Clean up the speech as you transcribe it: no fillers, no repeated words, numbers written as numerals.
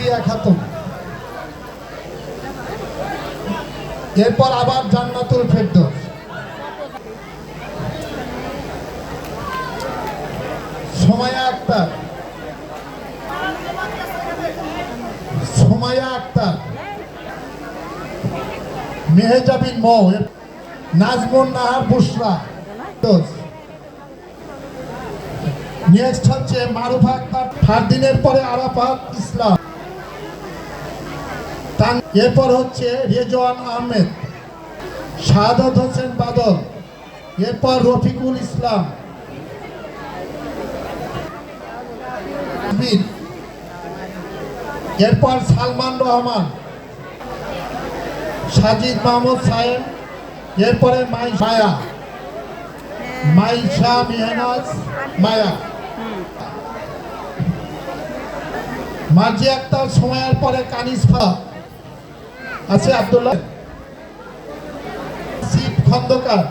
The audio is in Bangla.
সাদিয়া খাতুন, এরপর আবার জান্নাতুল ফেরদৌস, সুমাইয়া আক্তার, মেহেজাবিন মৌ, নাজমুন নাহার বুশরা। নেক্সট হচ্ছে মারুফা আক্তার ফারদিনের পরে আরাফাত ইসলাম। এরপর হচ্ছে রেজওয়ান আহমেদ, শাহাদাত হোসেন বাদল, এরপর রফিকুল ইসলাম, এরপর সালমান রহমান, সাজিদ মাহমুদ সাহেব, এরপরে মাইশা মেহনাজ মায়া, মার্জি আক্তার সময়ের পরে কানিসফা আছে, আব্দুল্লাহ শিব খন্দকার।